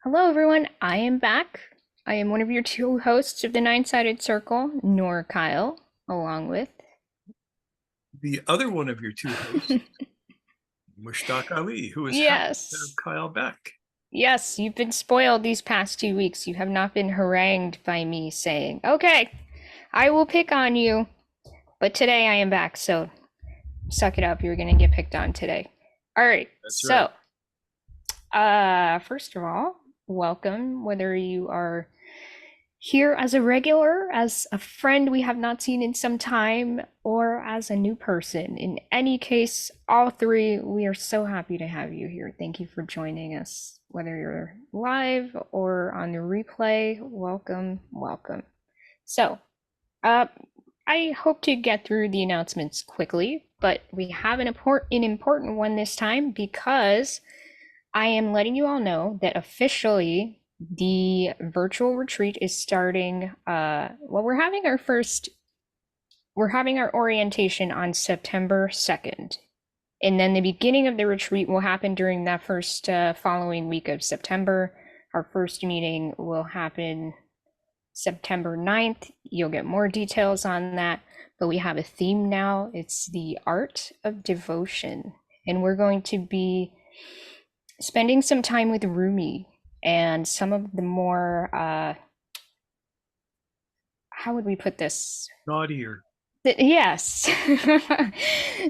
Hello, everyone. I am back. I am one of your two hosts of the Nine Sided Circle, Nor Kyle, along with. The other one of your two hosts, Mushtaq Ali, who is happy to have Yes. Kyle back. Yes, you've been spoiled these past 2 weeks. You have not been harangued by me saying, okay, I will pick on you. But today I am back, so suck it up. You're going to get picked on today. All right. That's right. First of all, welcome, whether you are here as a regular, as a friend we have not seen in some time, or as a new person. In any case, all three, we are so happy to have you here. Thank you for joining us, whether you're live or on the replay. Welcome, welcome. So, uh, I hope to get through the announcements quickly, but we have an important one this time because I am letting you all know that officially the virtual retreat is starting. We're having our orientation on September 2nd. And then the beginning of the retreat will happen during that first following week of September. Our first meeting will happen September 9th. You'll get more details on that. But we have a theme now. It's the art of devotion. And we're going to be spending some time with Rumi and some of the more how would we put this? Naughtier. Yes,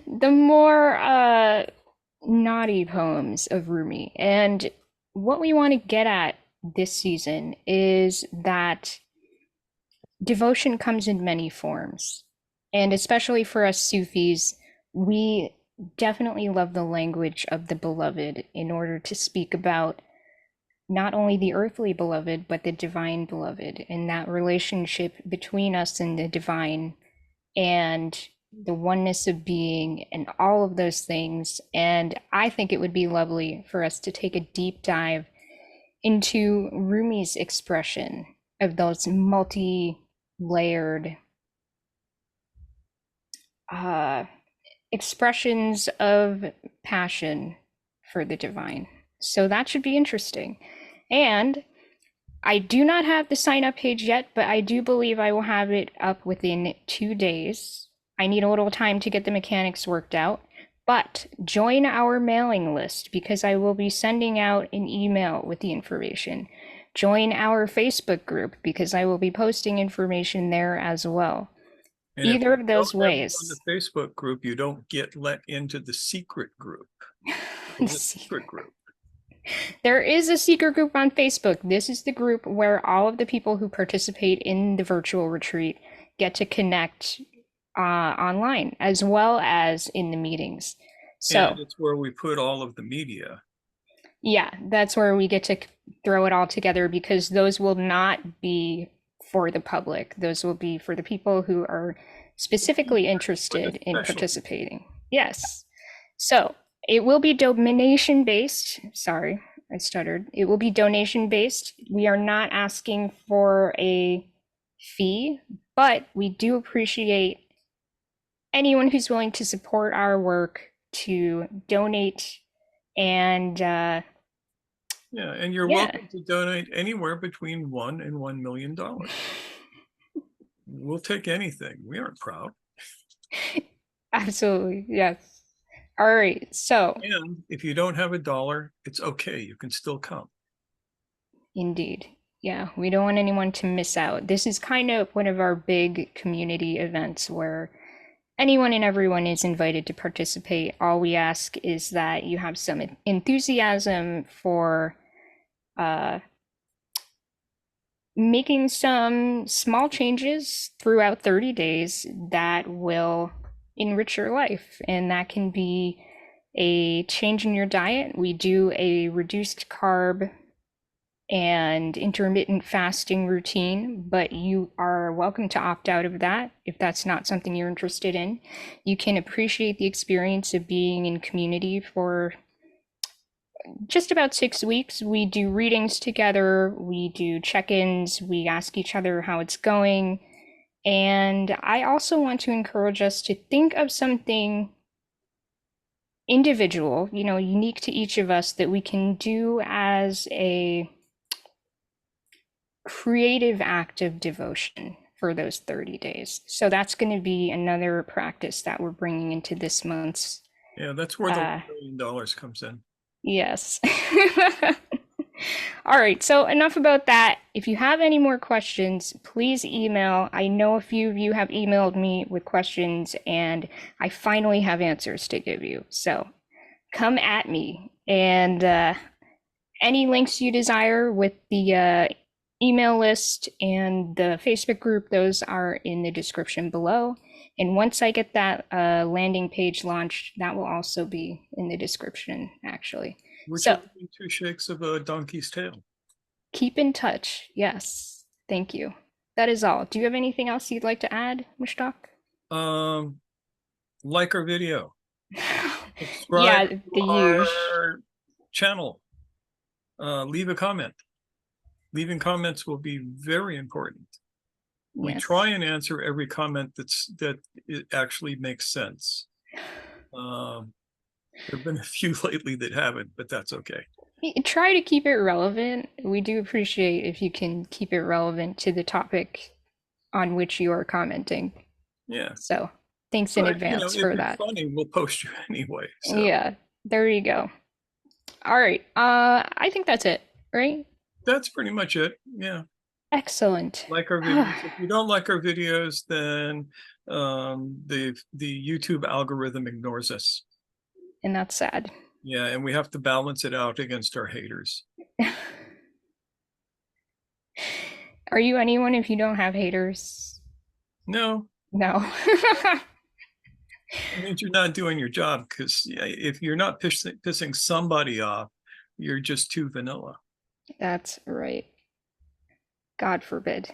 the more naughty poems of Rumi. And what we want to get at this season is that devotion comes in many forms. And especially for us Sufis, we definitely love the language of the beloved in order to speak about not only the earthly beloved, but the divine beloved, and that relationship between us and the divine, and the oneness of being, and all of those things. And I think it would be lovely for us to take a deep dive into Rumi's expression of those multi layered expressions of passion for the divine. So that should be interesting. And I do not have the sign up page yet, but I do believe I will have it up within 2 days. I need a little time to get the mechanics worked out, but join our mailing list because I will be sending out an email with the information. Join our Facebook group because I will be posting information there as well. And if Either you of don't those have it on ways. the Facebook group, you don't get let into the secret group. There's a secret group. There is a secret group on Facebook. This is the group where all of the people who participate in the virtual retreat get to connect online as well as in the meetings. So, And it's where we put all of the media. yeah, that's where we get to throw it all together because those will not be for the public. Those will be for the people who are specifically For the interested in special people. participating. Yes. So it will be donation based. Sorry, I stuttered. It will be donation based. We are not asking for a fee, but we do appreciate anyone who's willing to support our work to donate and Yeah, and you're yeah. welcome to donate anywhere between $1 and $1 million. We'll take anything. We aren't proud. Absolutely. Yes. All right. So, And if you don't have a dollar, it's okay. You can still come. indeed. Yeah, we don't want anyone to miss out. This is kind of one of our big community events where anyone and everyone is invited to participate. All we ask is that you have some enthusiasm for uh, making some small changes throughout 30 days that will enrich your life. And that can be a change in your diet. We do a reduced carb and intermittent fasting routine, but you are welcome to opt out of that if that's not something you're interested in. You can appreciate the experience of being in community for just about 6 weeks. We do readings together, we do check ins, we ask each other how it's going. And I also want to encourage us to think of something individual, unique to each of us that we can do as a creative act of devotion for those 30 days. So that's going to be another practice that we're bringing into this month's. Yeah, that's where the $1 million comes in. Yes. All right, so enough about that. If you have any more questions, please email. I know a few of you have emailed me with questions, and I finally have answers to give you. So come at me. And any links you desire with the email list and the Facebook group, those are in the description below. And once I get that landing page launched, that will also be in the description, actually. Which So are two shakes of a donkey's tail. Keep in touch. Yes. Thank you. That is all. Do you have anything else you'd like to add, Mushtaq? Like our video. Yeah, Subscribe the to our channel. Leave a comment. Leaving comments will be very important. We Yes. try and answer every comment that it actually makes sense. There have been a few lately that haven't, but that's okay. Try to keep it relevant. We do appreciate if you can keep it relevant to the topic on which you are commenting. Yeah. So thanks in advance for that. If it's funny, we'll post you anyway. So. Yeah, there you go. All right. I think that's it, right? That's pretty much it. Yeah. Excellent. Like our videos. If you don't like our videos, then the YouTube algorithm ignores us. And that's sad. Yeah, and we have to balance it out against our haters. Are you anyone if you don't have haters? No. No. It means you're not doing your job, because if you're not pissing somebody off, you're just too vanilla. That's right. God forbid.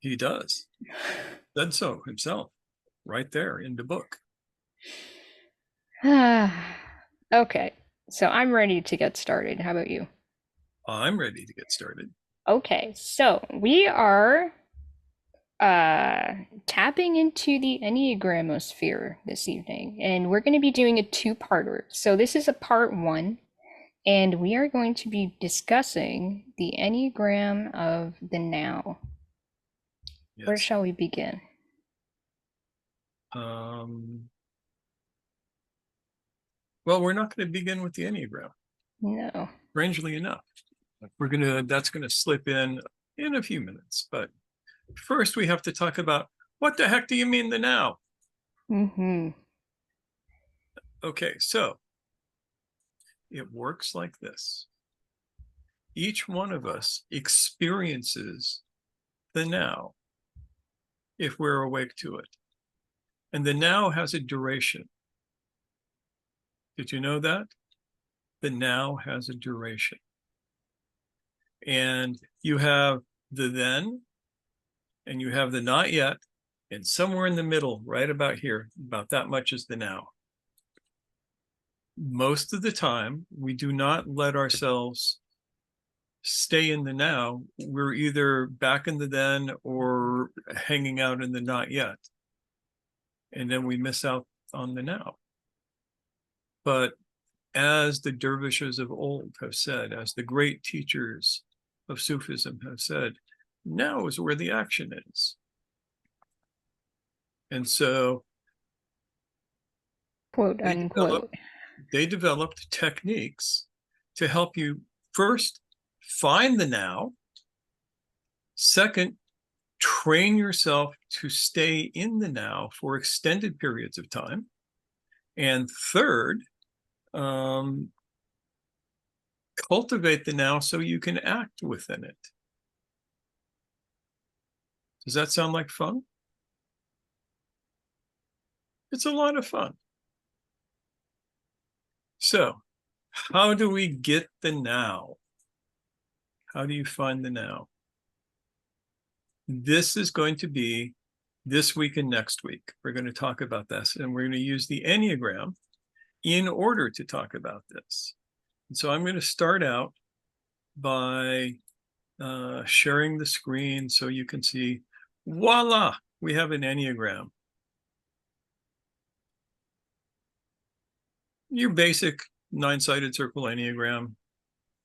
He does. Said so himself, right there in the book. Okay, so I'm ready to get started. How about you? I'm ready to get started. Okay, so we are tapping into the Enneagramosphere this evening, and we're going to be doing a two-parter. So this is a part one, and we are going to be discussing the Enneagram of the Now. Yes. Where shall we begin? Well, we're not going to begin with the Enneagram. No. Strangely enough, that's going to slip in a few minutes. But first, we have to talk about, what the heck do you mean the now? Okay, so it works like this. Each one of us experiences the now if we're awake to it. And the now has a duration. Did you know that? The now has a duration. And you have the then, and you have the not yet, and somewhere in the middle, right about here, about that much is the now. Most of the time, we do not let ourselves stay in the now. We're either back in the then or hanging out in the not yet. And then we miss out on the now. But as the dervishes of old have said, as the great teachers of Sufism have said, now is where the action is. And so, quote unquote, they developed techniques to help you first find the now, second, train yourself to stay in the now for extended periods of time, and third, cultivate the now so you can act within it. Does that sound like fun? It's a lot of fun. So, how do we get the now? How do you find the now? This is going to be this week and next week. We're going to talk about this, and we're going to use the Enneagram in order to talk about this. And so I'm going to start out by sharing the screen so you can see, voila, we have an Enneagram. Your basic 9-sided circle Enneagram.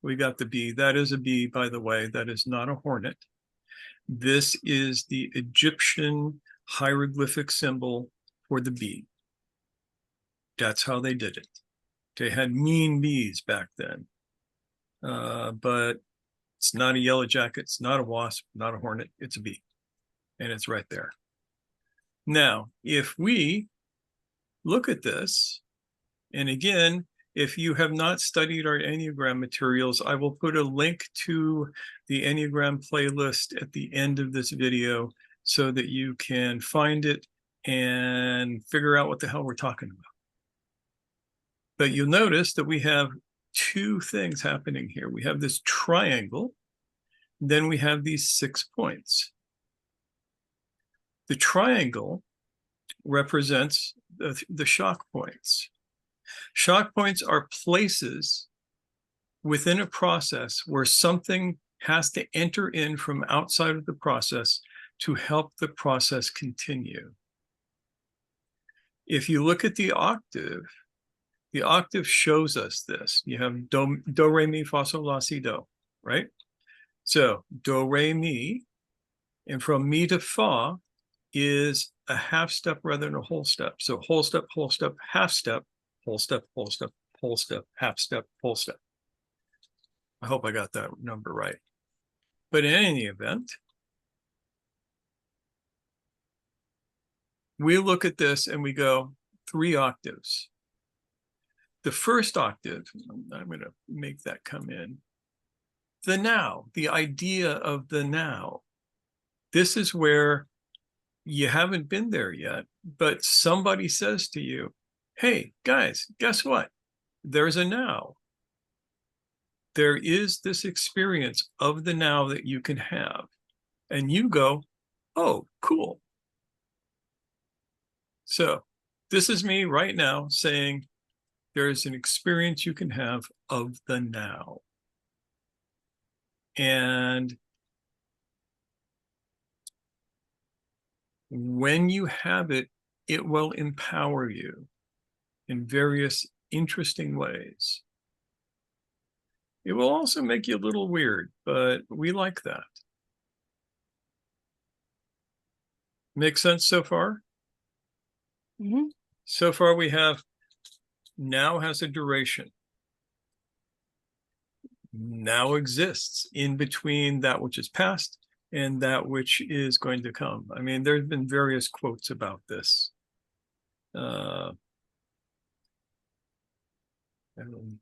We got the bee. That is a bee, by the way. That is not a hornet. This is the Egyptian hieroglyphic symbol for the bee. That's how they did it. They had mean bees back then. But it's not a yellow jacket, it's not a wasp, not a hornet, it's a bee. And it's right there. Now, if we look at this, and again, if you have not studied our Enneagram materials, I will put a link to the Enneagram playlist at the end of this video so that you can find it and figure out what the hell we're talking about. But you'll notice that we have two things happening here. We have this triangle, then we have these 6 points. The triangle represents the shock points. Shock points are places within a process where something has to enter in from outside of the process to help the process continue. If you look at the octave shows us this. You have do, re, mi, fa, sol, la, si, do, right? So do, re, mi, and from mi to fa is a half step rather than a whole step. So whole step, half step, whole step, whole step, whole step, half step, whole step. I hope I got that number right. But in any event, we look at this and we go 3 octaves. The first octave, I'm going to make that come in. The now, the idea of the now. This is where you haven't been there yet, but somebody says to you, hey, guys, guess what? There's a now. There is this experience of the now that you can have. And you go, oh, cool. So this is me right now saying there's an experience you can have of the now. And when you have it, it will empower you in various interesting ways. It will also make you a little weird, but we like that. Make sense so far? Mm-hmm. So far we have now has a duration. Now exists in between that which is past and that which is going to come. I mean, there's been various quotes about this. Da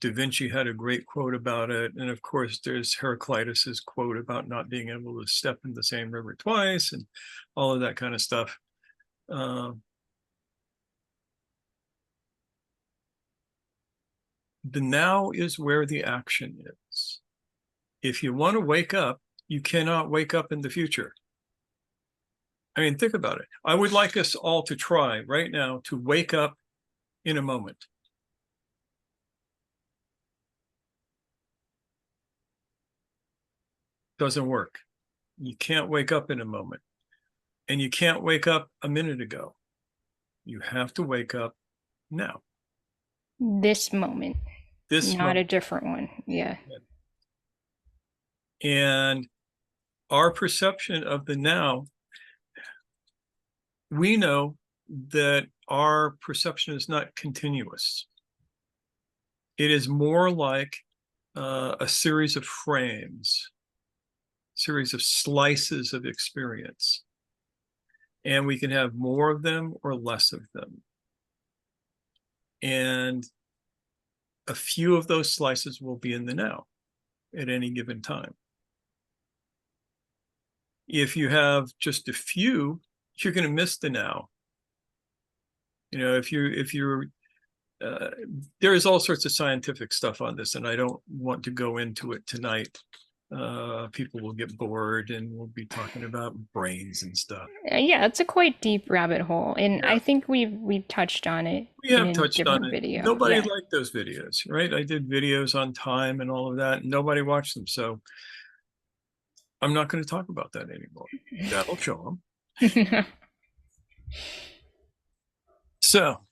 Vinci had a great quote about it. And of course, there's Heraclitus's quote about not being able to step in the same river twice and all of that kind of stuff. The now is where the action is. If you want to wake up, you cannot wake up in the future. I mean, think about it. I would like us all to try right now to wake up in a moment. Doesn't work. You can't wake up in a moment. And you can't wake up a minute ago. You have to wake up now. This moment. This Not moment. a different one. Yeah. And our perception of the now, we know that our perception is not continuous. It is more like a series of frames, series of slices of experience. And we can have more of them or less of them. And a few of those slices will be in the now at any given time. If you have just a few, you're going to miss the now. You know, if you're there is all sorts of scientific stuff on this, and I don't want to go into it tonight. People will get bored, and we'll be talking about brains and stuff. Yeah, it's a quite deep rabbit hole, and Yeah. I think we've touched on it We have in a touched on different it. video. Nobody Yeah. liked those videos, right? I did videos on time and all of that, and nobody watched them. So I'm not going to talk about that anymore. That'll show them. So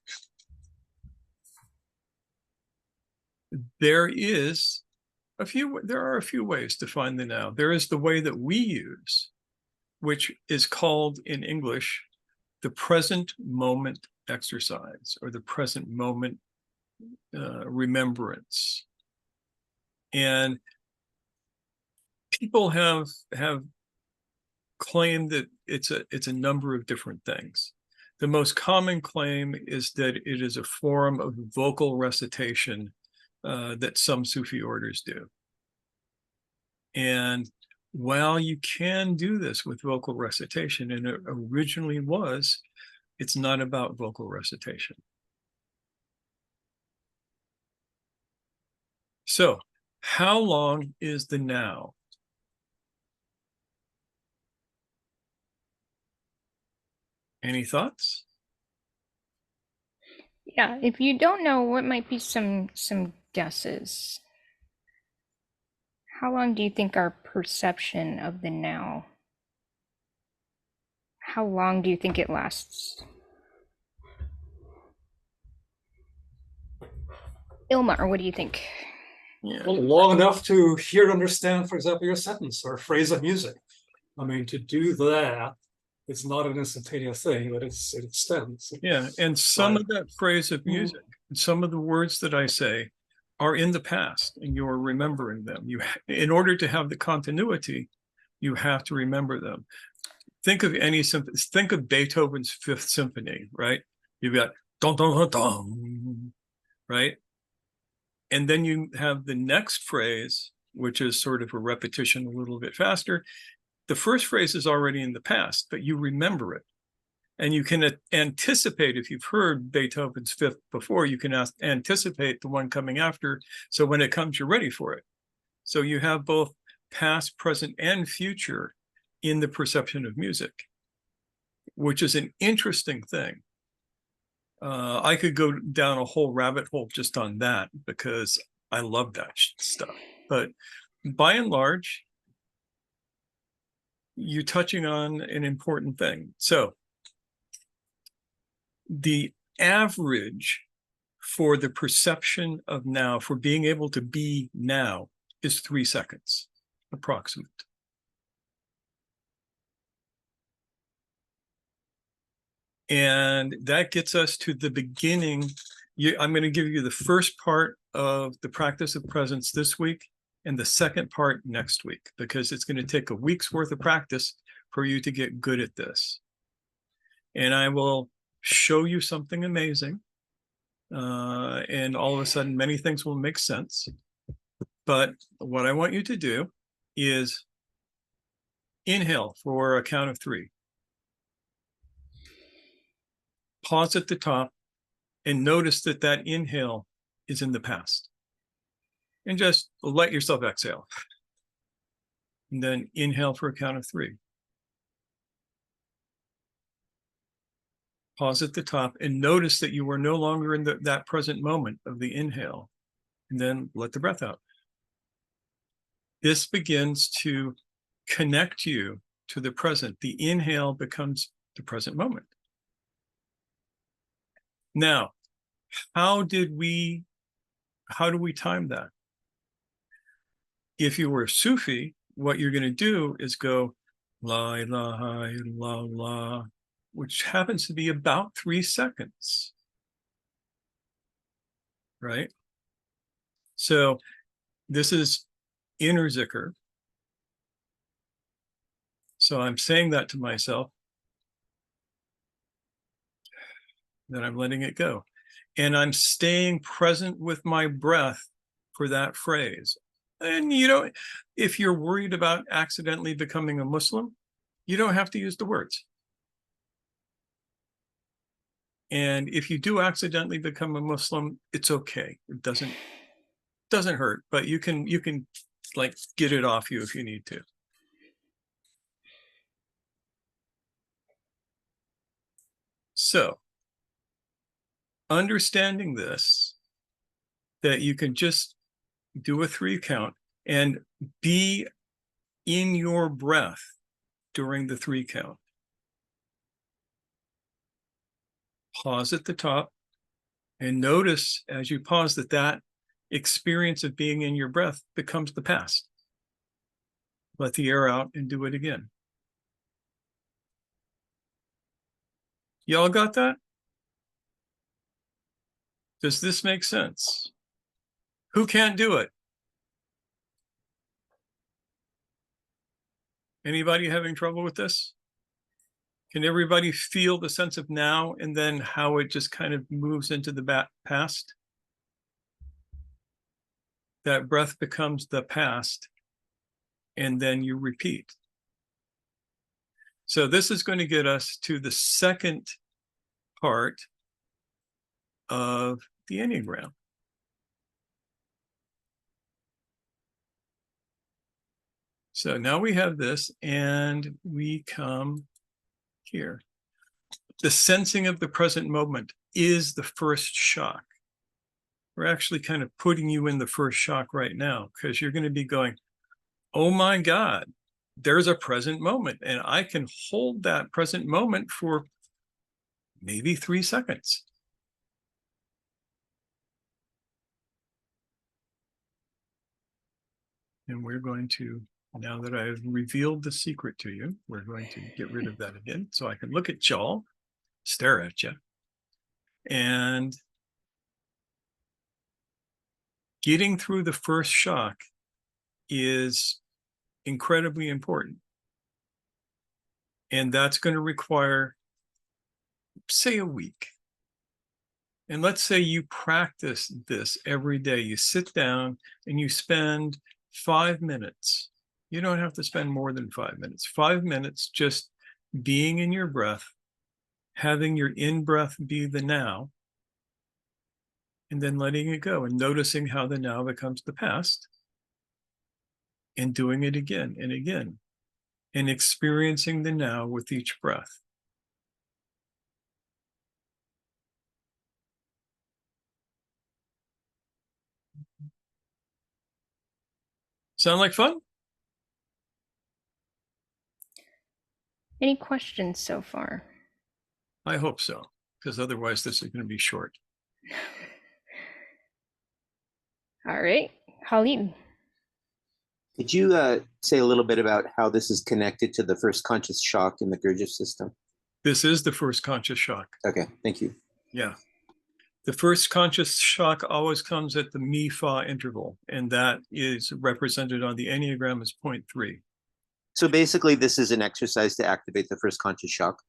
there are a few ways to find the now. There is the way that we use, which is called in English the present moment exercise, or the present moment remembrance. And people have claimed that it's a number of different things. The most common claim is that it is a form of vocal recitation that some Sufi orders do. And while you can do this with vocal recitation, and it originally was, it's not about vocal recitation. So, how long is the now? Any thoughts? Yeah, if you don't know, what might be some guesses? How long do you think our perception of the now? How long do you think it lasts? Ilmar, what do you think? Yeah. Well, long enough to hear and understand, for example, your sentence or phrase of music. I mean, to do that, it's not an instantaneous thing, but it extends. Yeah, and some of that phrase of music, some of the words that I say are in the past, and you're remembering them. In order to have the continuity, you have to remember them. Think of think of Beethoven's Fifth Symphony, right? You've got dun dun dun dun, right? And then you have the next phrase, which is sort of a repetition a little bit faster. The first phrase is already in the past, but you remember it. And you can anticipate, if you've heard Beethoven's Fifth before, you can anticipate the one coming after. So when it comes, you're ready for it. So you have both past, present, and future in the perception of music, which is an interesting thing. I could go down a whole rabbit hole just on that because I love that stuff. But by and large, you're touching on an important thing. So the average for the perception of now, for being able to be now, is 3 seconds, approximate. And that gets us to the beginning. I'm going to give you the first part of the practice of presence this week and the second part next week, because it's going to take a week's worth of practice for you to get good at this. And I will show you something amazing. And all of a sudden, many things will make sense. But what I want you to do is inhale for a count of 3. Pause at the top and notice that that inhale is in the past. And just let yourself exhale. And then inhale for a count of 3. Pause at the top and notice that you are no longer in that present moment of the inhale. And then let the breath out. This begins to connect you to the present. The inhale becomes the present moment. Now, how do we time that? If you were a Sufi, what you're going to do is go la ilaha illallah, which happens to be about 3 seconds, right? So this is inner dhikr. So I'm saying that to myself, then I'm letting it go. And I'm staying present with my breath for that phrase. And if you're worried about accidentally becoming a Muslim, you don't have to use the words. And if you do accidentally become a Muslim, it's okay. It doesn't hurt, but you can like get it off you if you need to. So, understanding this, that you can just do a 3 count and be in your breath during the 3 count. Pause at the top and notice as you pause that experience of being in your breath becomes the past. Let the air out and do it again. Y'all got that? Does this make sense? Who can't do it? Anybody having trouble with this? Can everybody feel the sense of now and then how it just kind of moves into the past? That breath becomes the past, and then you repeat. So this is going to get us to the second part of the Enneagram. So now we have this, and we come here. The sensing of the present moment is the first shock. We're actually kind of putting you in the first shock right now, because you're going to be going, oh my God, there's a present moment, and I can hold that present moment for maybe 3 seconds. And we're going to, now that I've revealed the secret to you, we're going to get rid of that again, so I can look at y'all, stare at you, and getting through the first shock is incredibly important. And that's going to require, say, a week. And let's say you practice this every day. You sit down and you spend 5 minutes. You don't have to spend more than 5 minutes. 5 minutes just being in your breath, having your in-breath be the now, and then letting it go and noticing how the now becomes the past, and doing it again and again, and experiencing the now with each breath. Sound like fun? Any questions so far? I hope so, because otherwise this is going to be short. All right, Khalid. Could you say a little bit about how this is connected to the first conscious shock in the Gurdjieff system? This is the first conscious shock. Okay, thank you. Yeah. The first conscious shock always comes at the mi-fa interval, and that is represented on the Enneagram as 0.3. So basically, this is an exercise to activate the first conscious shock?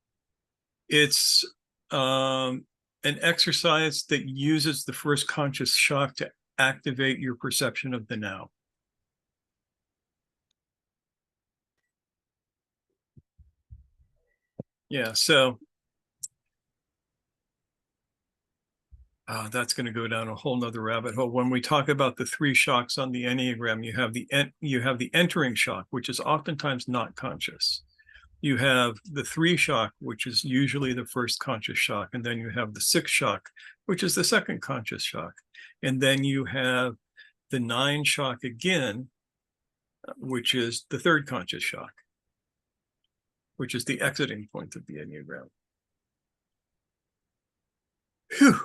It's an exercise that uses the first conscious shock to activate your perception of the now. Yeah, so that's going to go down a whole nother rabbit hole. When we talk about the 3 shocks on the Enneagram, you have the entering shock, which is oftentimes not conscious. You have the 3 shock, which is usually the first conscious shock, and then you have the 6 shock, which is the second conscious shock, and then you have the 9 shock again, which is the third conscious shock, which is the exiting point of the Enneagram. Whew.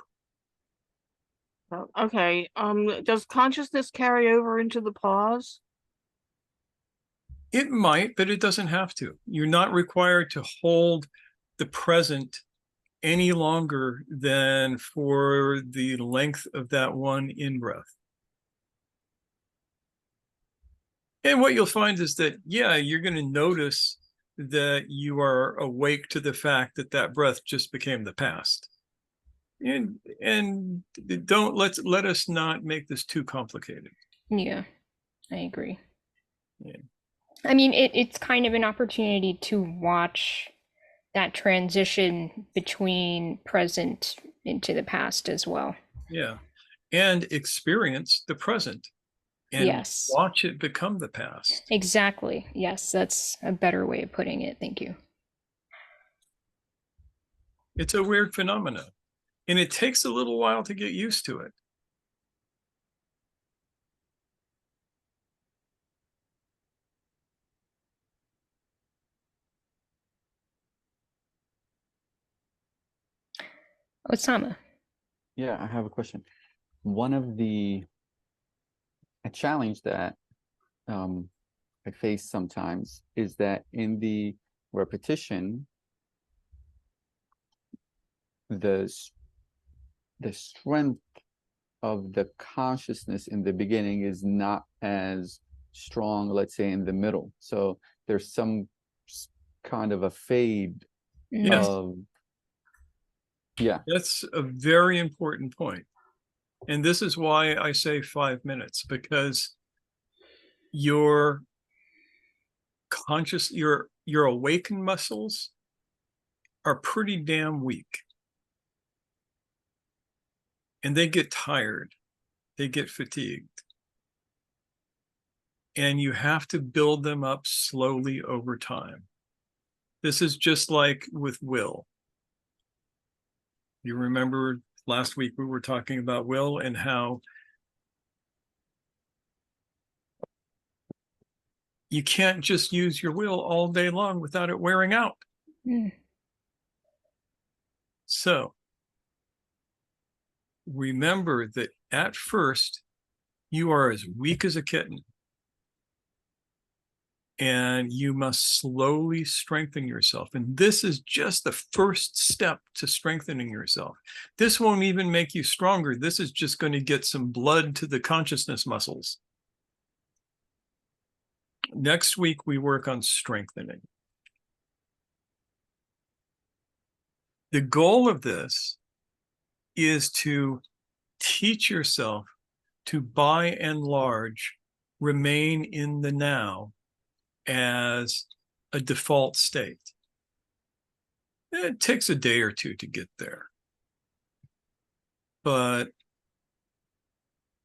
Okay. Does consciousness carry over into the pause? It might, but it doesn't have to. You're not required to hold the present any longer than for the length of that one in-breath. And what you'll find is that, yeah, you're going to notice that you are awake to the fact that that breath just became the past. And don't let us not make this too complicated. Yeah, I agree. Yeah. I mean, it's kind of an opportunity to watch that transition between present into the past as well. Yeah. And experience the present and yes, watch it become the past. Exactly. Yes, that's a better way of putting it. Thank you. It's a weird phenomenon, and it takes a little while to get used to it. Osama. Yeah, I have a question. One of a challenge that I face sometimes is that in the repetition, the the strength of the consciousness in the beginning is not as strong, let's say, in the middle. So there's some kind of a fade Yes. of, yeah. That's a very important point. And this is why I say 5 minutes, because your conscious, your awakened muscles are pretty damn weak. And they get tired. They get fatigued. And you have to build them up slowly over time. This is just like with will. You remember last week we were talking about will and how you can't just use your will all day long without it wearing out. Mm. So remember that at first you are as weak as a kitten, and you must slowly strengthen yourself. And this is just the first step to strengthening yourself. This won't even make you stronger. This is just going to get some blood to the consciousness muscles. Next week, we work on strengthening. The goal of this is to teach yourself to, by and large, remain in the now as a default state. It takes a day or two to get there. But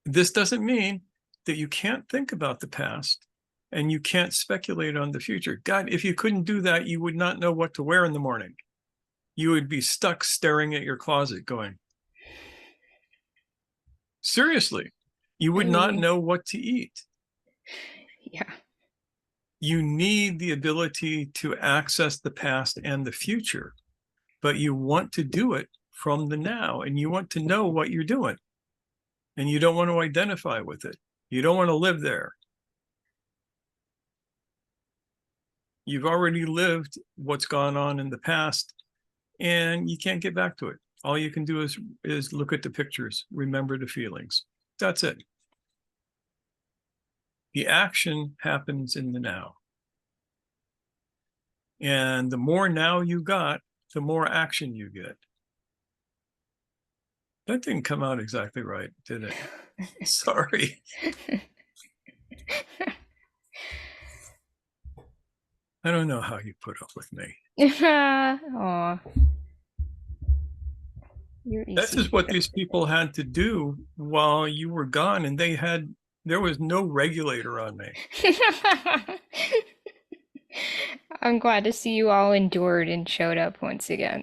this doesn't mean that you can't think about the past and you can't speculate on the future. God, if you couldn't do that, you would not know what to wear in the morning. You would be stuck staring at your closet going, seriously, you would not know what to eat. Yeah. You need the ability to access the past and the future, but you want to do it from the now, and you want to know what you're doing, and you don't want to identify with it. You don't want to live there. You've already lived what's gone on in the past, and you can't get back to it. All you can do is look at the pictures, remember the feelings. That's it. The action happens in the now. And the more now you got, the more action you get. That didn't come out exactly right, did it? Sorry. I don't know how you put up with me. Aw. You're This easy. is what these people had to do while you were gone, and there was no regulator on me. I'm glad to see you all endured and showed up once again.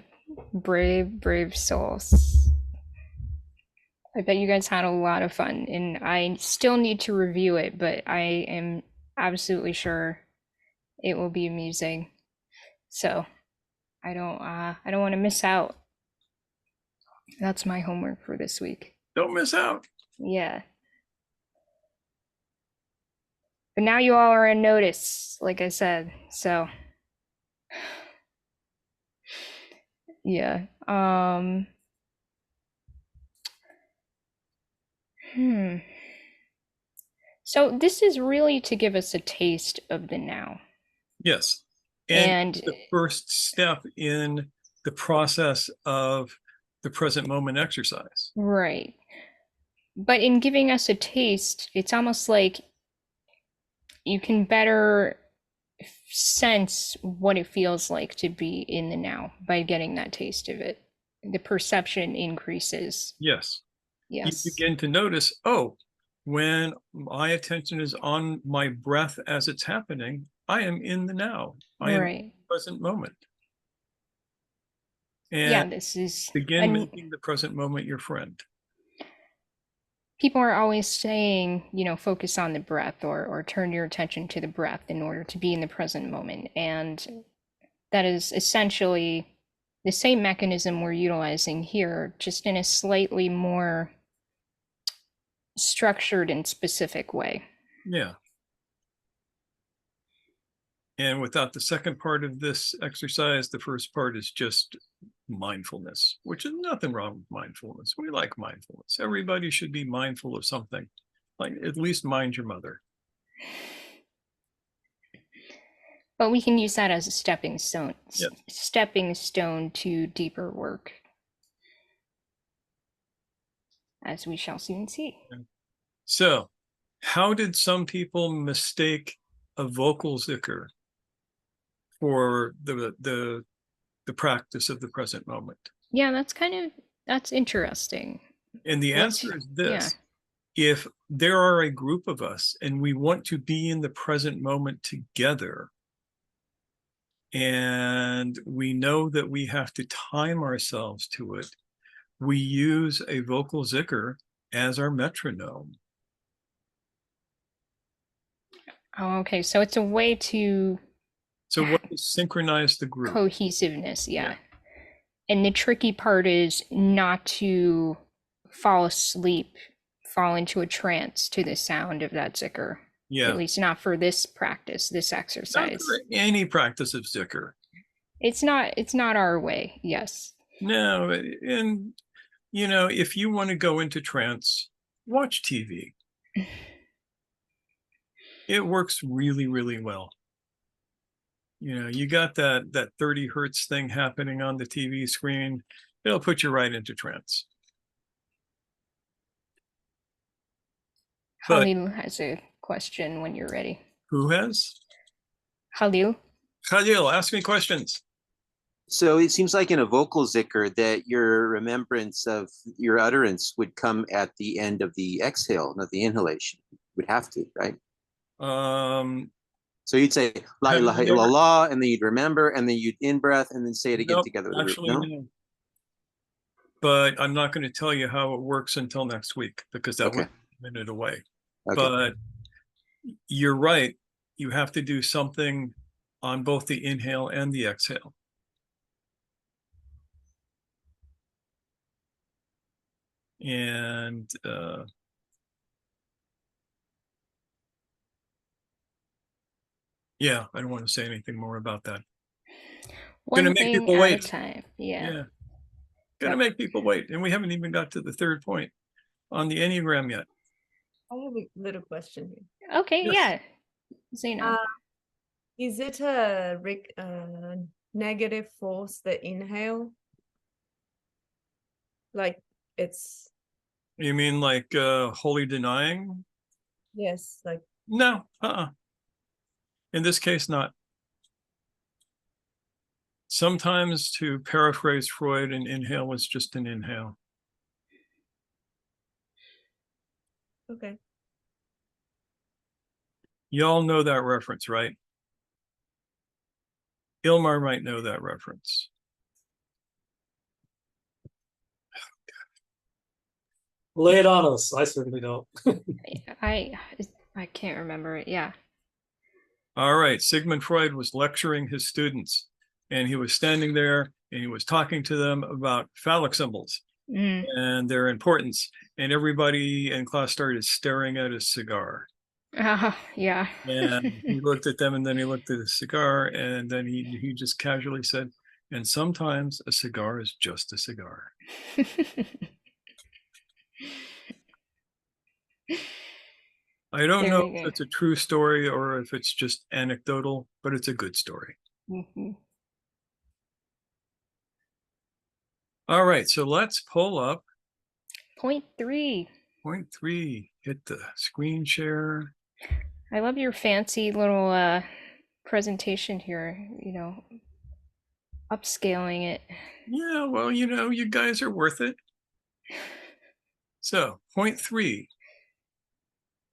Brave, brave souls. I bet you guys had a lot of fun, and I still need to review it, but I am absolutely sure it will be amusing. So I don't want to miss out. That's my homework for this week. Don't miss out. Yeah. But now you all are on notice, like I said. So yeah. So this is really to give us a taste of the now. Yes. And the first step in the process of the present moment exercise. right. But in giving us a taste, it's almost like you can better sense what it feels like to be in the now by getting that taste of it. The perception increases. Yes. Yes. You begin to notice, oh, when my attention is on my breath as it's happening, I am in the now. I am in the present moment. And yeah, this is begin making the present moment your friend. People are always saying, focus on the breath or turn your attention to the breath in order to be in the present moment. And that is essentially the same mechanism we're utilizing here, just in a slightly more structured and specific way. Yeah. And without the second part of this exercise, the first part is just mindfulness, which is nothing wrong with mindfulness. We like mindfulness. Everybody should be mindful of something, like at least mind your mother. But we can use that as a stepping stone, Yep. stepping stone to deeper work, as we shall soon see. So, how did some people mistake a vocal zikr for the practice of the present moment? Yeah, that's interesting. And the What's- answer is this. If there are a group of us and we want to be in the present moment together, and we know that we have to time ourselves to it, we use a vocal zikr as our metronome. Oh, okay. So it's a way to So what is synchronize the group? cohesiveness, yeah. And the tricky part is not to fall asleep, fall into a trance to the sound of that zikr. Yeah. At least not for this practice, this Not exercise. for any practice of zikr. It's not our way, yes. No, and you know, if you want to go into trance, watch TV. It works really, really well. You know, you got that 30 hertz thing happening on the TV screen, it'll put you right into trance. But Khalil has a question when you're ready. who has? Khalil? Khalil, ask me questions. So it seems like in a vocal zikr that your remembrance of your utterance would come at the end of the exhale, not the inhalation. Would have to, right? So you'd say La Have you ilaha never- illallah, and then you'd remember, and then you'd in-breath, and then say it again Nope, together with the actually, no? no. But I'm not going to tell you how it works until next week, because that Okay. would be a minute away. Okay. But you're right. You have to do something on both the inhale and the exhale. And yeah, I don't want to say anything more about that. One Gonna make thing people at wait. a time. Yeah. Gonna Yep. make people wait. And we haven't even got to the third point on the Enneagram yet. I have a little question here. Okay, Yes. yeah. Zainab. Is it a negative force, the inhale? Like it's, You mean like wholly denying? yes, like, No, in this case, not. Sometimes, to paraphrase Freud, an inhale was just an inhale. okay. Y'all know that reference, right? Ilmar might know that reference. Lay it on us. I certainly don't. I can't remember it. Yeah. All right, Sigmund Freud was lecturing his students, and he was standing there and he was talking to them about phallic symbols Mm. and their importance. And everybody in class started staring at his cigar. Yeah. And he looked at them, and then he looked at his cigar, and then he just casually said, and sometimes a cigar is just a cigar. I don't There know you if go. it's a true story or if it's just anecdotal, but it's a good story. Mhm. All right, so let's pull up Point 3. point 3. Hit the screen share. I love your fancy little presentation here, upscaling it. Yeah, well, you know, you guys are worth it. So, point 3.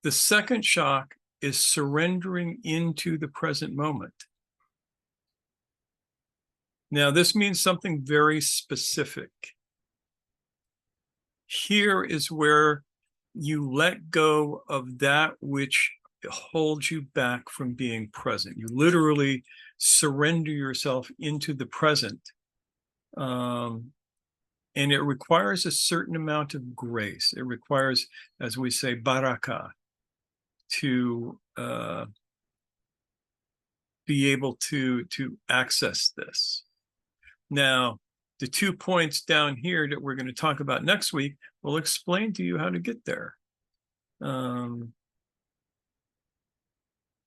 The second shock is surrendering into the present moment. Now, this means something very specific. Here is where you let go of that which holds you back from being present. You literally surrender yourself into the present. And it requires a certain amount of grace. It requires, as we say, barakah, to be able to access this. Now, the 2 points down here that we're going to talk about next week will explain to you how to get there.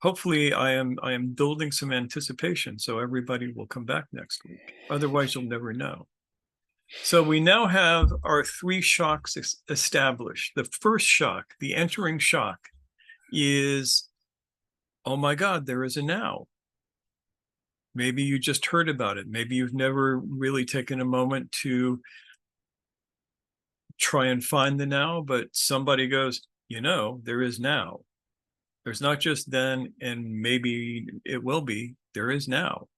Hopefully I am building some anticipation so everybody will come back next week. Otherwise, you'll never know. So we now have our 3 shocks established. The first shock, the entering shock, is, oh my God, there is a now. Maybe you just heard about it. Maybe you've never really taken a moment to try and find the now, but somebody goes, you know, there is now. There's not just then and maybe it will be, there is now.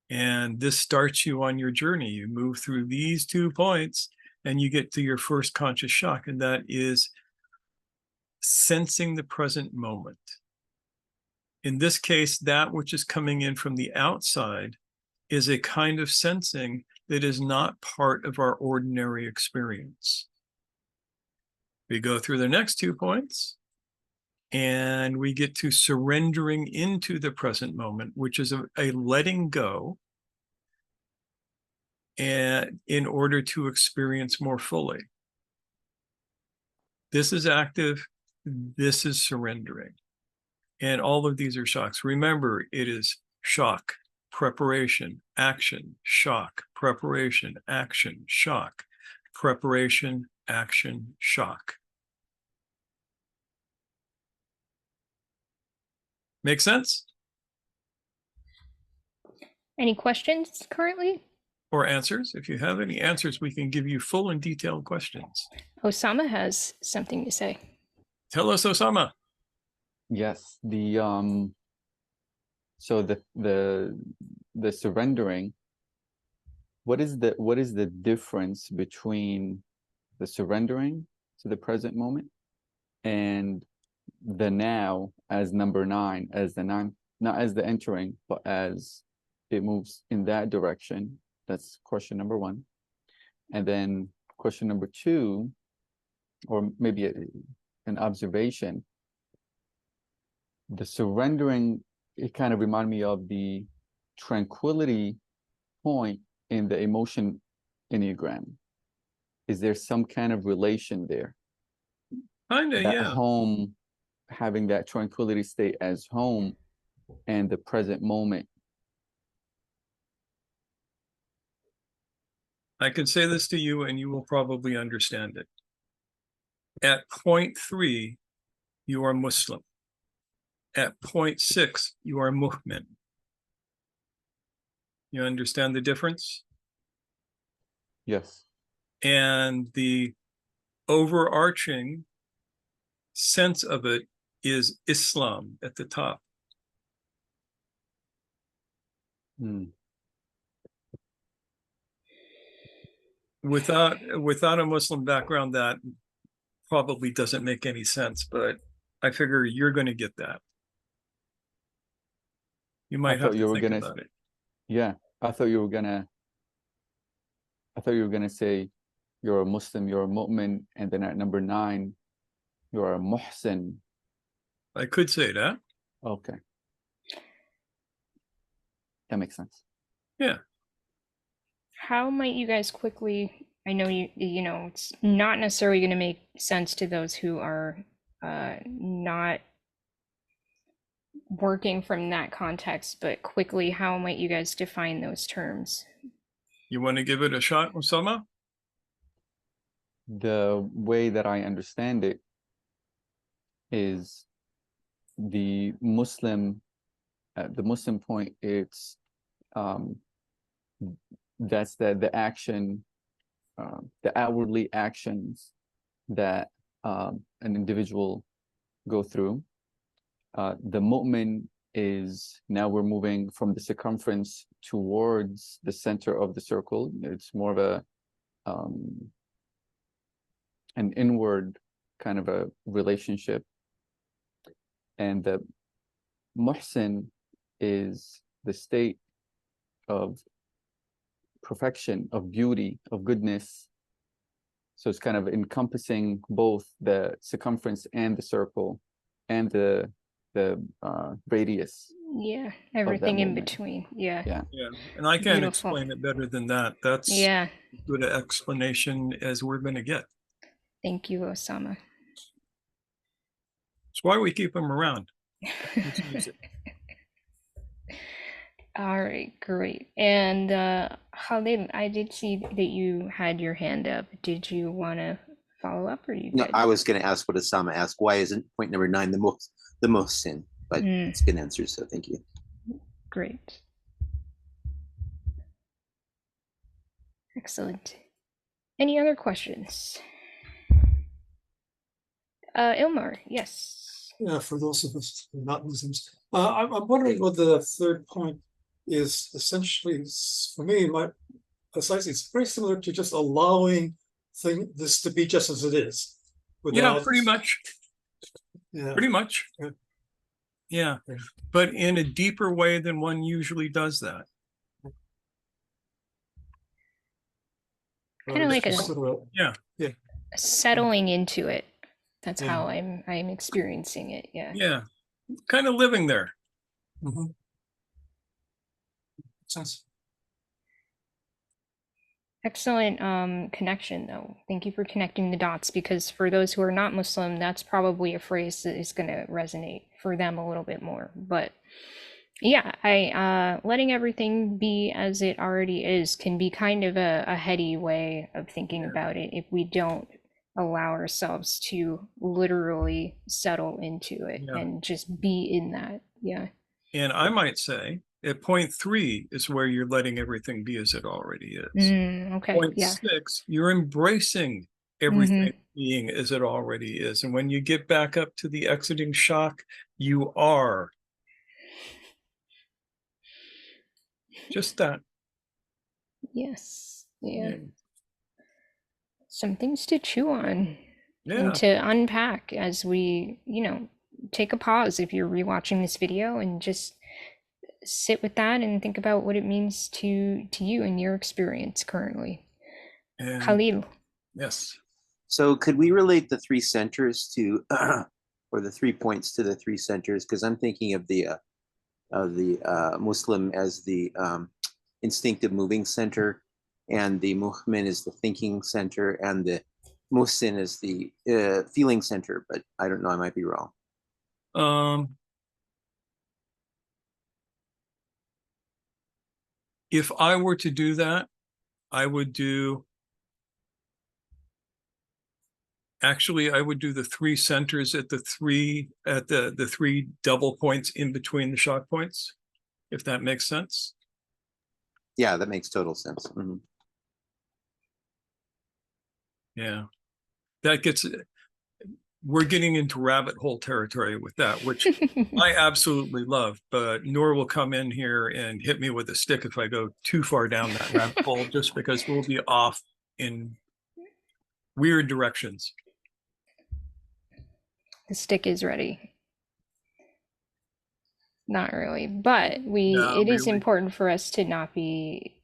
And this starts you on your journey. You move through these 2 points and you get to your first conscious shock, and that is sensing the present moment. In this case, that which is coming in from the outside is a kind of sensing that is not part of our ordinary experience. We go through the next 2 points, and we get to surrendering into the present moment, which is a letting go, and in order to experience more fully. This is active, this is surrendering. And all of these are shocks. Remember, it is shock, preparation, action, shock, preparation, action, shock, preparation, action, shock. Make sense? Any questions currently? Or answers? If you have any answers, we can give you full and detailed questions. Osama has something to say. Tell us, Osama. Yes, so the surrendering, what is the difference between the surrendering to the present moment and the now as number 9, as the 9, not as the entering, but as it moves in that direction? That's question number 1. And then question number 2, or maybe an observation. The surrendering, it kind of reminded me of the tranquility point in the emotion Enneagram. Is there some kind of relation there? Kinda, That yeah. home, having that tranquility state as home, and the present moment. I can say this to you and you will probably understand it. At point 3, you are Muslim. At point 6, you are mu'min. You understand the difference? Yes. And the overarching sense of it is Islam at the top. Without a Muslim background, that probably doesn't make any sense, but I figure you're going to get that. You might have to think about it. Yeah, I thought you were gonna say you're a Muslim, you're a mu'min, and then at number 9, you're a muhsin. I could say that. Okay. That makes sense. Yeah. How might you guys quickly, I know you know, it's not necessarily going to make sense to those who are not working from that context, but quickly, how might you guys define those terms? You want to give it a shot, Osama? The way that I understand it is the Muslim, at the Muslim point, it's that's the action, the outwardly actions that an individual go through. The mu'min is, now we're moving from the circumference towards the center of the circle. It's more of a an inward kind of a relationship. And the muhsin is the state of perfection, of beauty, of goodness. So it's kind of encompassing both the circumference and the circle and the radius. Yeah, of that everything in moment. between. Yeah. Yeah. Yeah, and I can't Beautiful. explain it better than that. That's Yeah. as good an explanation as we're going to get. Thank you, Osama. That's why we keep them around. Let's use it. All right, great. And Khalid, I did see that you had your hand up. Did you want to follow up, or are you No, good? I was going to ask what Osama asked. Why isn't point number 9 the most sin? But it's been answered, so thank you. Great. Excellent. Any other questions? Ilmar, yes. Yeah, for those of us who are not Muslims, I'm wondering what the third point is. Essentially, for me, precisely, it's very similar to just allowing this to be just as it is, Yeah, without. pretty much. Yeah. Pretty much. Yeah. Yeah, but in a deeper way than one usually does that. Kind of like a Yeah. settling into it. That's Yeah. how I'm experiencing it. Yeah. Yeah, kind of living there. Mm-hmm. Sense. Excellent connection, though. Thank you for connecting the dots, because for those who are not Muslim, that's probably a phrase that is going to resonate for them a little bit more. But yeah, I letting everything be as it already is can be kind of a heady way of thinking about it if we don't allow ourselves to literally settle into it and just be in that. Yeah. And I might say at point 3 is where you're letting everything be as it already is. Okay. Point Yeah. 6, you're embracing everything being as it already is. And when you get back up to the exiting shock, you are. Just that. Yes. Yeah. Some things to chew on and to unpack as we, take a pause if you're rewatching this video and just sit with that and think about what it means to you and your experience currently. Khalil. Yes. So could we relate the 3 centers to, or the 3 points to the 3 centers? Because I'm thinking of the Muslim as the instinctive moving center, and the Mu'min is the thinking center, and the Muhsin is the feeling center. But I don't know, I might be wrong. If I were to do that, I would do the 3 centers at the 3 double points in between the shock points, if that makes sense. Yeah, that makes total sense. Mm-hmm. Yeah, we're getting into rabbit hole territory with that, which I absolutely love, but Noor will come in here and hit me with a stick if I go too far down that rabbit hole, just because we'll be off in weird directions. The stick is ready. Not really, but it is important for us to not be,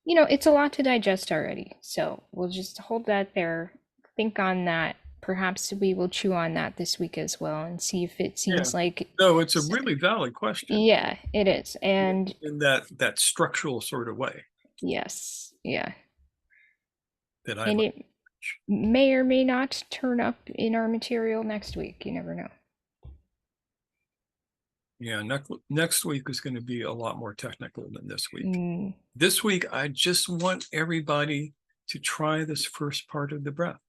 it's a lot to digest already. So we'll just hold that there, think on that. Perhaps we will chew on that this week as well and see if it seems like. No, it's a really valid question. Yeah, it is. And in that structural sort of way. Yes. Yeah. And it may or may not turn up in our material next week. You never know. Yeah, next week is going to be a lot more technical than this week. This week, I just want everybody to try this first part of the breath.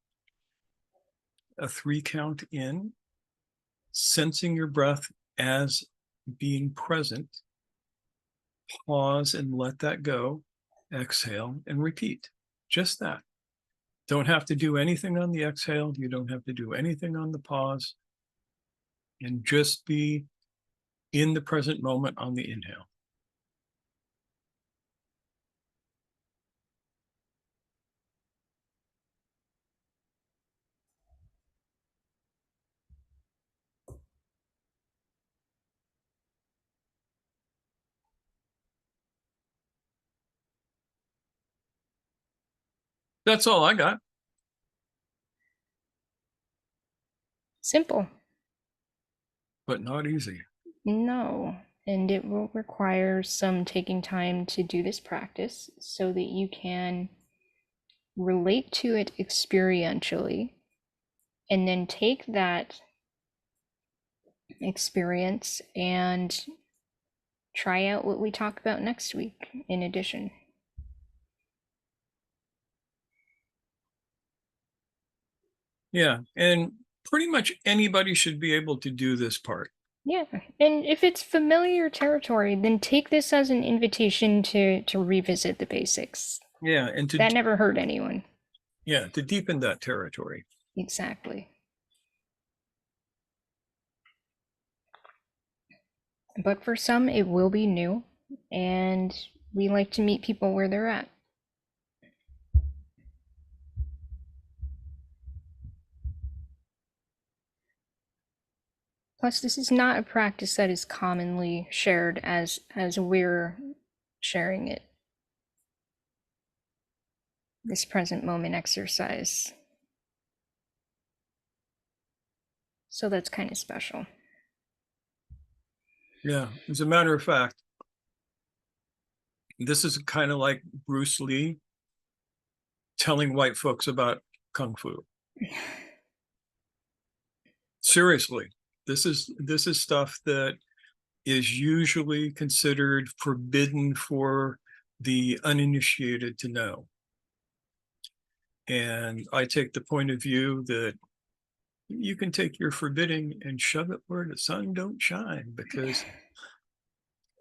A 3 count in, sensing your breath as being present. Pause and let that go. Exhale and repeat. Just that. Don't have to do anything on the exhale. You don't have to do anything on the pause. And just be in the present moment on the inhale. That's all I got. Simple. But not easy. No, and it will require some taking time to do this practice so that you can relate to it experientially and then take that experience and try out what we talk about next week in addition. Yeah, and pretty much anybody should be able to do this part. Yeah, and if it's familiar territory, then take this as an invitation to revisit the basics. Yeah, and That never hurt anyone. to deepen that territory. Exactly. But for some, it will be new, and we like to meet people where they're at. Plus, this is not a practice that is commonly shared as we're sharing it. This present moment exercise. So that's kind of special. Yeah, as a matter of fact, this is kind of like Bruce Lee telling white folks about Kung Fu. Seriously, this is stuff that is usually considered forbidden for the uninitiated to know. And I take the point of view that you can take your forbidding and shove it where the sun don't shine, because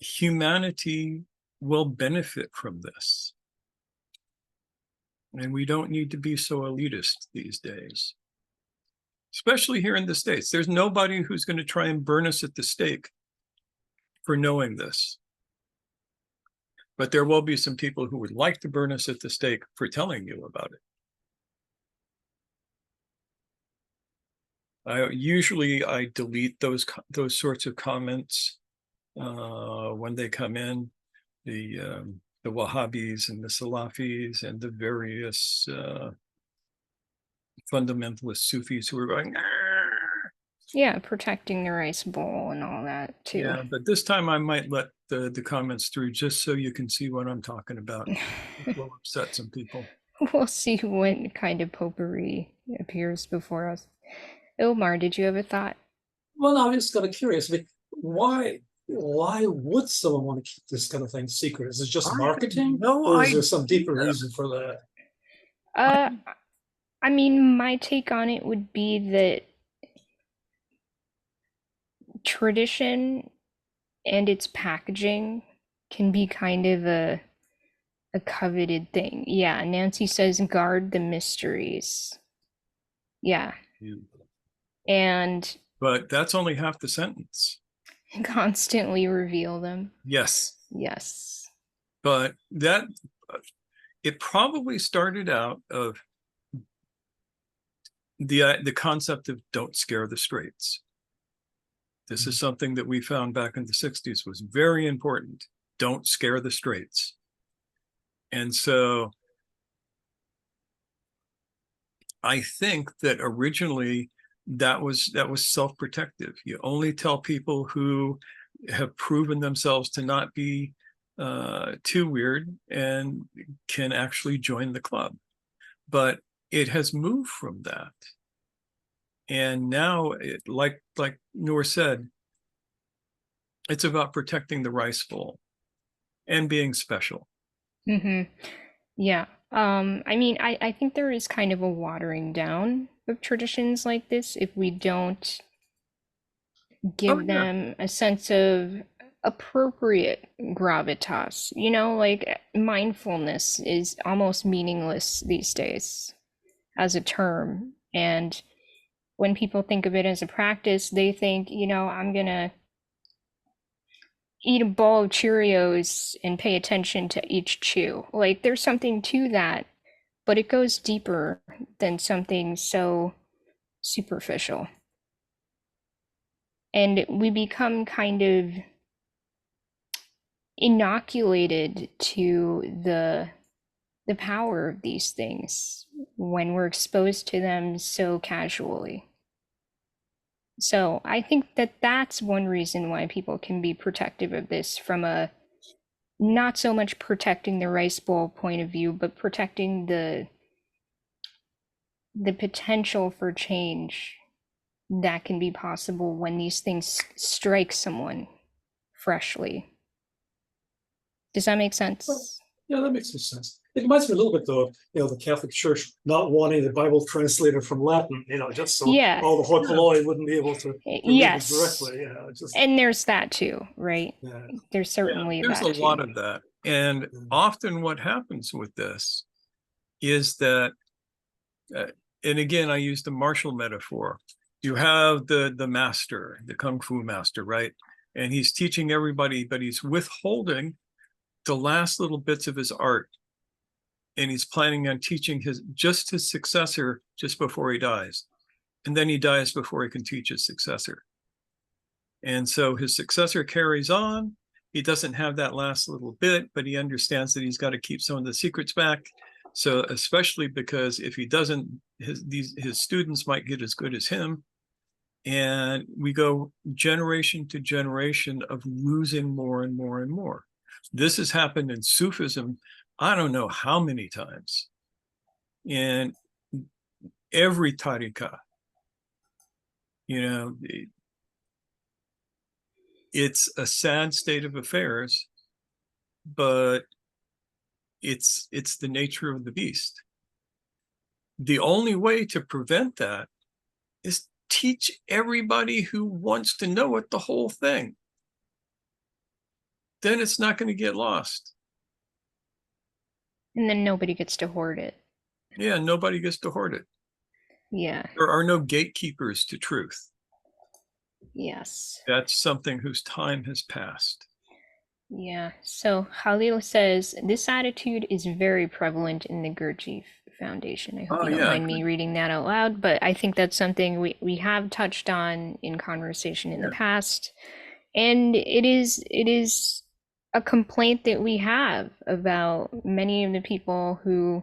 humanity will benefit from this. And we don't need to be so elitist these days, especially here in the States. There's nobody who's going to try and burn us at the stake for knowing this. But there will be some people who would like to burn us at the stake for telling you about it. Usually I delete those sorts of comments when they come in. The Wahhabis and the Salafis and the various fundamentalist Sufis who are going, yeah, protecting the rice bowl and all that too. Yeah, but this time I might let the comments through just so you can see what I'm talking about. It will upset some people. We'll see what kind of potpourri appears before us. Omar, did you have a thought? Well, I'm just kind of curious. I mean, why would someone want to keep this kind of thing secret? Is it just marketing? Or is there some deeper reason for that? I mean, my take on it would be that tradition and its packaging can be kind of a coveted thing. Yeah, Nancy says guard the mysteries. Yeah. And but that's only half the sentence. Constantly reveal them. Yes. Yes. But that it probably started out of the concept of don't scare the straights. This is something that we found back in the 60s was very important. Don't scare the straights. And so I think that originally that was self-protective. You only tell people who have proven themselves to not be too weird and can actually join the club. But it has moved from that. And now, like Noor said, it's about protecting the rice bowl and being special. Mm-hmm. Yeah. I mean, I think there is kind of a watering down of traditions like this if we don't give them a sense of appropriate gravitas. You know, like mindfulness is almost meaningless these days as a term. And when people think of it as a practice, they think, you know, I'm gonna eat a bowl of Cheerios and pay attention to each chew. Like there's something to that, but it goes deeper than something so superficial. And we become kind of inoculated to the power of these things when we're exposed to them so casually. So I think that that's one reason why people can be protective of this from a not so much protecting the rice bowl point of view, but protecting the potential for change that can be possible when these things strike someone freshly. Does that make sense? Yeah, that makes some sense. It reminds me a little bit, though, of, the Catholic Church not wanting the Bible translated from Latin, just so Yeah. all the hoi polloi wouldn't be able to read it Yes. directly. And there's that too, right? Yeah. There's certainly there's that a lot too. of that. And often what happens with this is that, and again, I use the martial metaphor. You have the master, the kung fu master, right? And he's teaching everybody, but he's withholding the last little bits of his art. And he's planning on teaching his successor just before he dies. And then he dies before he can teach his successor. And so his successor carries on. He doesn't have that last little bit, but he understands that he's got to keep some of the secrets back. So especially because if he doesn't, his students might get as good as him. And we go generation to generation of losing more and more and more. This has happened in Sufism, I don't know how many times. In every tariqah, it's a sad state of affairs, but it's the nature of the beast. The only way to prevent that is teach everybody who wants to know it the whole thing. Then it's not going to get lost. And then nobody gets to hoard it. Yeah, nobody gets to hoard it. Yeah. There are no gatekeepers to truth. Yes. That's something whose time has passed. Yeah. So Khalil says this attitude is very prevalent in the Gurdjieff Foundation. I hope you don't mind me reading that out loud, but I think that's something we have touched on in conversation in the past, and it is a complaint that we have about many of the people who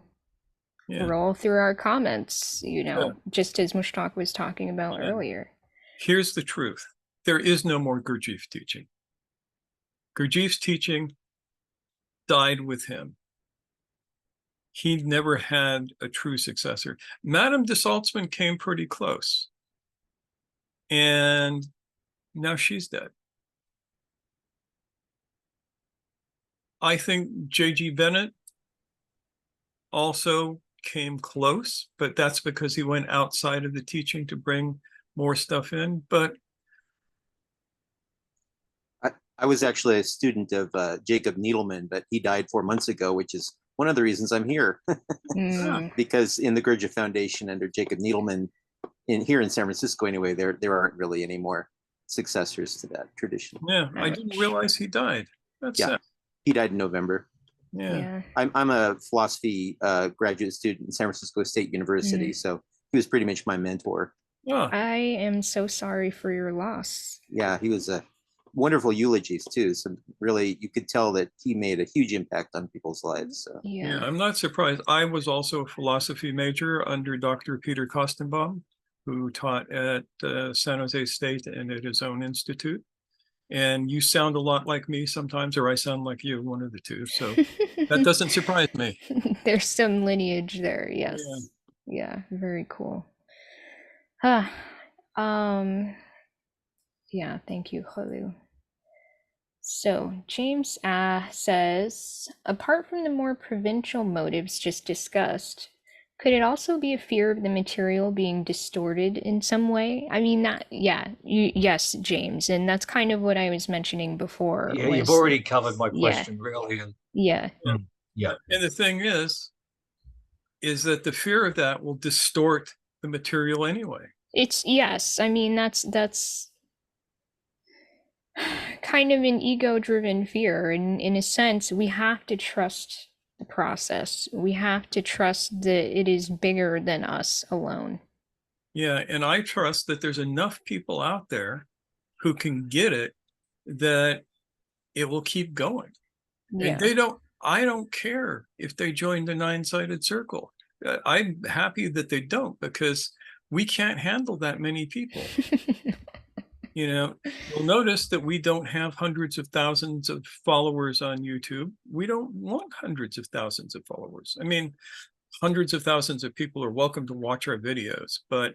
roll through our comments. Just as Mushtaq was talking about earlier. Here's the truth: there is no more Gurdjieff teaching. Gurdjieff's teaching died with him. He never had a true successor. Madame de Saltzman came pretty close. And now she's dead. I think J.G. Bennett also came close, but that's because he went outside of the teaching to bring more stuff in. But I was actually a student of Jacob Needleman, but he died 4 months ago, which is one of the reasons I'm here. Because in the Gurdjieff Foundation under Jacob Needleman, here in San Francisco anyway, there aren't really any more successors to that tradition. Yeah, I didn't realize he died. That's sad. He died in November. Yeah. I'm a philosophy graduate student in San Francisco State University, so he was pretty much my mentor. I am so sorry for your loss. Yeah, he was a wonderful eulogies too. So really, you could tell that he made a huge impact on people's lives. So. Yeah, I'm not surprised. I was also a philosophy major under Dr. Peter Kostenbaum, who taught at San Jose State and at his own institute. And you sound a lot like me sometimes, or I sound like you, one of the two. So that doesn't surprise me. There's some lineage there, yes. Yeah, very cool. Yeah, thank you, Khalil. So James says, apart from the more provincial motives just discussed, could it also be a fear of the material being distorted in some way? I mean, yes, James, and that's kind of what I was mentioning before. Yeah, you've already covered my question, really. And And the thing is that the fear of that will distort the material anyway. I mean, that's kind of an ego-driven fear. And in a sense, we have to trust the process. We have to trust that it is bigger than us alone. Yeah, and I trust that there's enough people out there who can get it, that it will keep going. And I don't care if they join the 9-sided circle. I'm happy that they don't, because we can't handle that many people. You know, you'll notice that we don't have hundreds of thousands of followers on YouTube. We don't want hundreds of thousands of followers. I mean, hundreds of thousands of people are welcome to watch our videos, but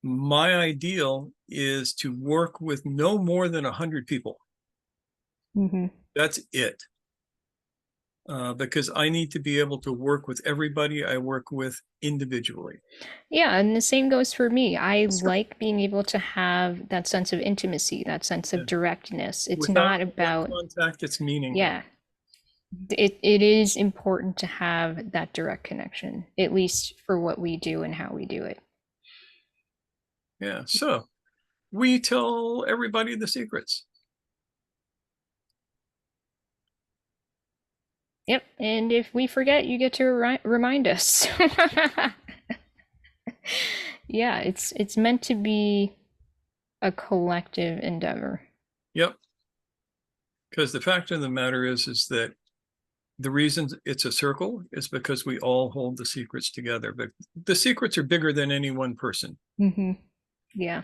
my ideal is to work with no more than 100 people. That's it. Because I need to be able to work with everybody I work with individually. Yeah, and the same goes for me. I like being able to have that sense of intimacy, that sense of directness. It's Without not that about contact, it's meaningless. Yeah. It is important to have that direct connection, at least for what we do and how we do it. Yeah, so we tell everybody the secrets. Yep, and if we forget, you get to remind us. Yeah, it's meant to be a collective endeavor. Yep. Because the fact of the matter is that the reason it's a circle is because we all hold the secrets together. But the secrets are bigger than any one person. Yeah.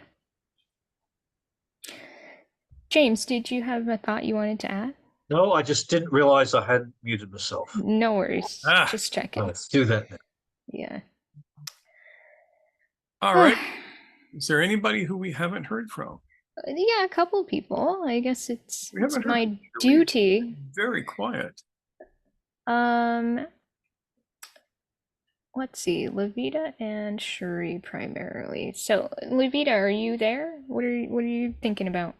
James, did you have a thought you wanted to add? No, I just didn't realize I had muted myself. No worries. Just checking. Let's do that now. Yeah. All right. Is there anybody who we haven't heard from? Yeah, a couple people. I guess it's haven't heard my duty. Very quiet. Let's see, Levita and Shuri primarily. So, Levita, are you there? What are you thinking about?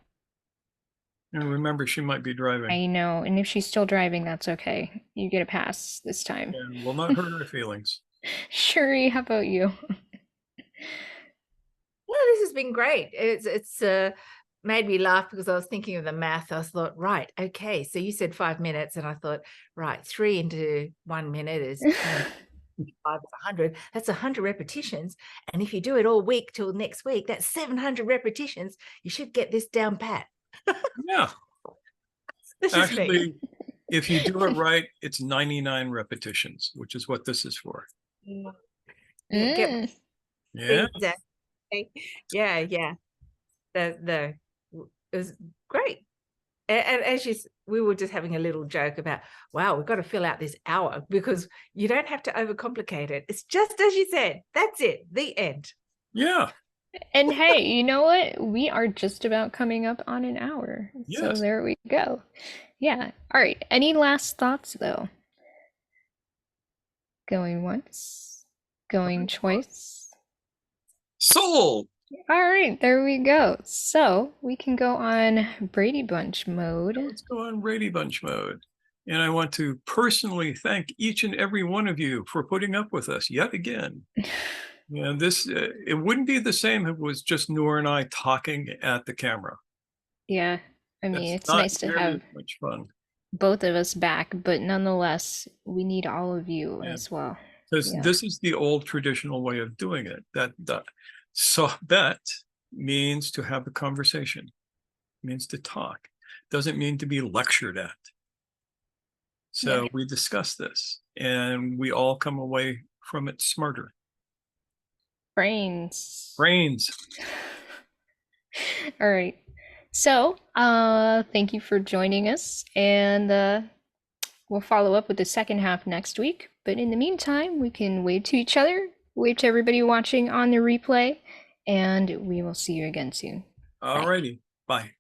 And remember, she might be driving. I know, and if she's still driving, that's okay. You get a pass this time. And will not hurt her feelings. Shuri, how about you? Well, this has been great. It's made me laugh because I was thinking of the math. I thought, right, okay, so you said 5 minutes, and I thought, right, 3 into 1 minute is 100. That's 100 repetitions, and if you do it all week till next week, that's 700 repetitions. You should get this down pat. Yeah. Actually, if you do it right, it's 99 repetitions, which is what this is for. Yeah. Mm. Yeah. It was great. And as we were just having a little joke about, wow, we've got to fill out this hour because you don't have to overcomplicate it. It's just as you said. That's it. The end. Yeah. And hey, you know what? We are just about coming up on an hour. Yes. So there we go. Yeah. All right. Any last thoughts, though? Going once, going twice. Sold. All right, there we go. So we can go on Brady Bunch mode. Let's go on Brady Bunch mode. And I want to personally thank each and every one of you for putting up with us yet again. Yeah, this it wouldn't be the same if it was just Noor and I talking at the camera. Yeah, I mean, it's nice to have much fun. Both of us back, but nonetheless, we need all of you as well. Because this is the old traditional way of doing it. That sohbet means to have a conversation, means to talk. Doesn't mean to be lectured at. So we discuss this, and we all come away from it smarter. Brains. All right. So, thank you for joining us, and we'll follow up with the second half next week. But in the meantime, we can wave to each other, wave to everybody watching on the replay, and we will see you again soon. All righty. Bye.